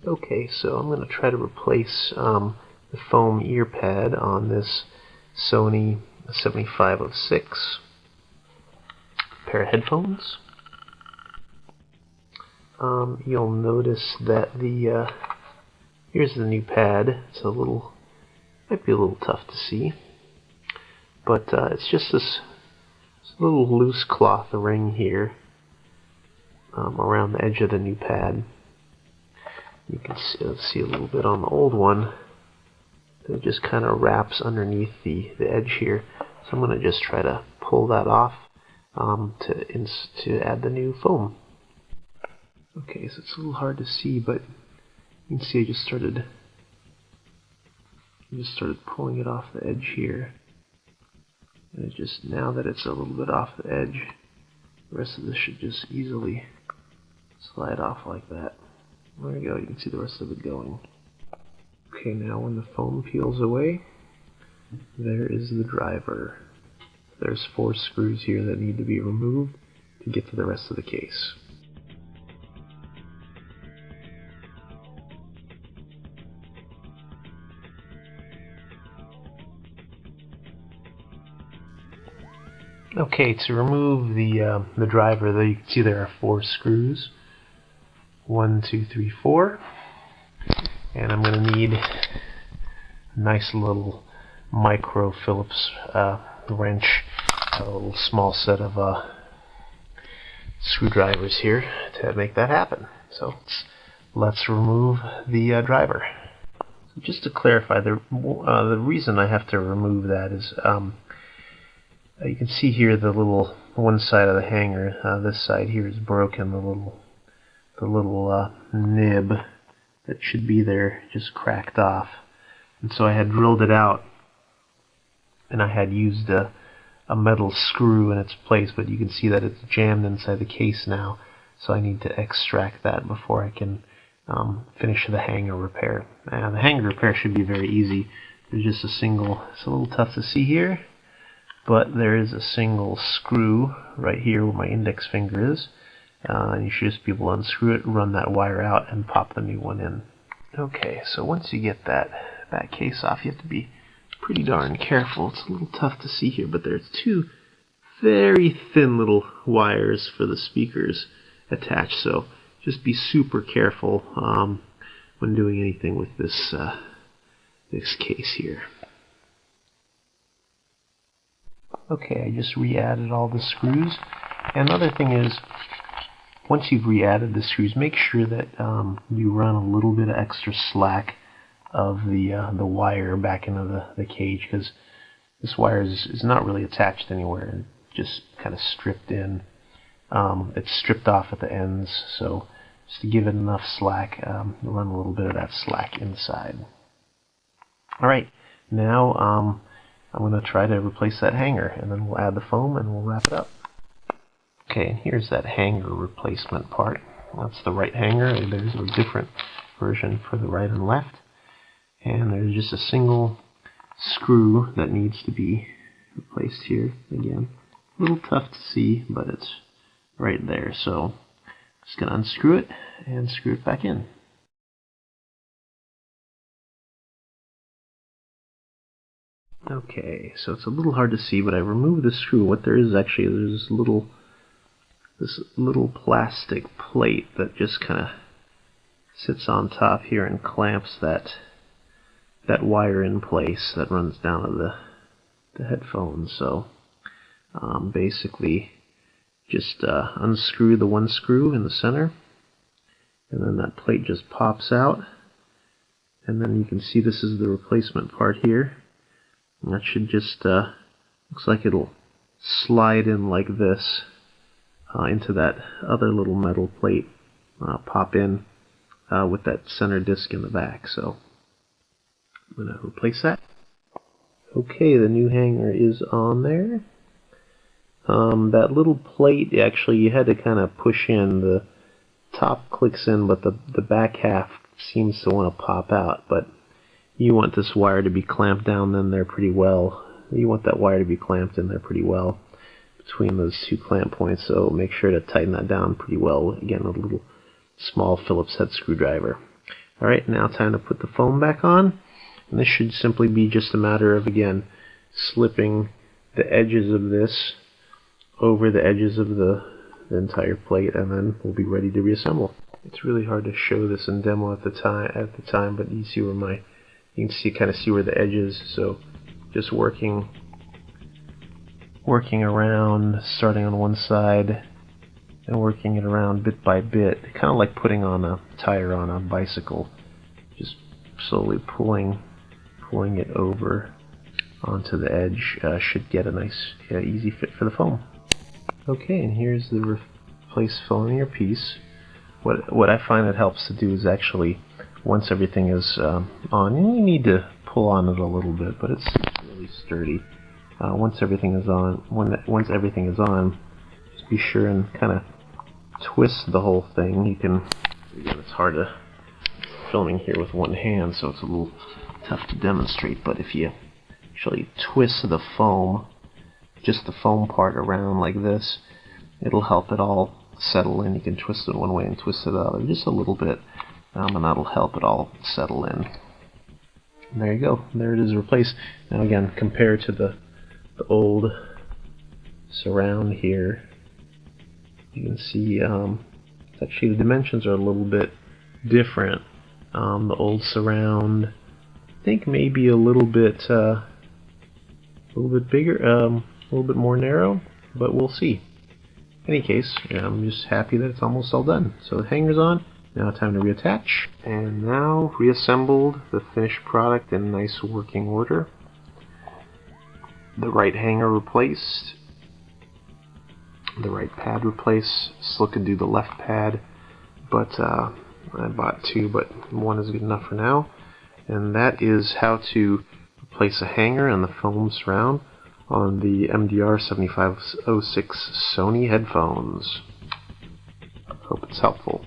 Okay, so I'm going to try to replace the foam ear pad on this Sony 7506 pair of headphones. You'll notice that here's the new pad. Might be a little tough to see, but it's just this little loose cloth ring here around the edge of the new pad. You can see a little bit on the old one. It just kind of wraps underneath the edge here. So I'm going to just try to pull that off to add the new foam. Okay, so it's a little hard to see, but you can see I just started pulling it off the edge here. And now that it's a little bit off the edge, the rest of this should just easily slide off like that. There we go, you can see the rest of it going. Okay, now when the foam peels away, there is the driver. There's 4 screws here that need to be removed to get to the rest of the case. Okay, to remove the driver, there you can see there are 4 screws. 1, 2, 3, 4. And I'm going to need a nice little micro Phillips wrench, a little small set of screwdrivers here to make that happen. So let's remove the driver. So just to clarify, the reason I have to remove that is you can see here the little one side of the hanger. This side here is broken. The little nib that should be there just cracked off, and so I had drilled it out, and I had used a metal screw in its place, but you can see that it's jammed inside the case now, so I need to extract that before I can finish the hanger repair. The hanger repair should be very easy. There's just it's a little tough to see here, but there is a single screw right here where my index finger is. And you should just be able to unscrew it, run that wire out, and pop the new one in. Okay, so once you get that case off, you have to be pretty darn careful. It's a little tough to see here, but there's 2 very thin little wires for the speakers attached, so just be super careful when doing anything with this case here. Okay, I just re-added all the screws. And another thing is, once you've re-added the screws, make sure that you run a little bit of extra slack of the wire back into the cage, because this wire is not really attached anywhere. It's just kind of stripped in. It's stripped off at the ends, so just to give it enough slack, run a little bit of that slack inside. Alright, now I'm going to try to replace that hanger, and then we'll add the foam and we'll wrap it up. Okay, and here's that hanger replacement part. That's the right hanger. There's a different version for the right and left. And there's just a single screw that needs to be replaced here. Again, a little tough to see, but it's right there. So I'm just going to unscrew it and screw it back in. Okay, so it's a little hard to see, but I removed the screw. What there is actually, there's this little plastic plate that just kind of sits on top here and clamps that wire in place that runs down to the headphones. So basically just unscrew the one screw in the center, and then that plate just pops out, and then you can see this is the replacement part here. And that should just looks like it'll slide in like this into that other little metal plate, pop in with that center disc in the back. So I'm going to replace that. Okay, the new hanger is on there. That little plate, actually, you had to kind of push in. The top clicks in, but the back half seems to want to pop out. But you want this wire to be clamped down in there pretty well. You want that wire to be clamped in there pretty well between those 2 clamp points, so make sure to tighten that down pretty well. Again, with a little small Phillips head screwdriver. Alright, now time to put the foam back on. And this should simply be just a matter of, again, slipping the edges of this over the edges of the entire plate, and then we'll be ready to reassemble. It's really hard to show this in demo at the time, but you see where you can kind of see where the edge is. So just working around, starting on one side and working it around bit by bit, kind of like putting on a tire on a bicycle. Just slowly pulling it over onto the edge should get a nice, easy fit for the foam. Okay, and here's the replace phone piece. What I find it helps to do is actually, once everything is on, you need to pull on it a little bit, but it's really sturdy. Once everything is on, just be sure and kind of twist the whole thing. You can, again, it's hard to filming here with one hand, so it's a little tough to demonstrate. But if you actually twist the foam, just the foam part around like this, it'll help it all settle in. You can twist it one way and twist it the other, just a little bit, and that'll help it all settle in. And there you go. There it is replaced. Now again, compared to the old surround here, you can see actually the dimensions are a little bit different. The old surround, I think maybe a little bit bigger, a little bit more narrow, but we'll see. In any case, I'm just happy that it's almost all done. So the hanger's on. Now time to reattach. And now reassembled, the finished product in nice working order. The right hanger replaced. The right pad replaced. Still could do the left pad, but I bought two, but one is good enough for now. And that is how to replace a hanger and the foam surround on the MDR7506 Sony headphones. Hope it's helpful.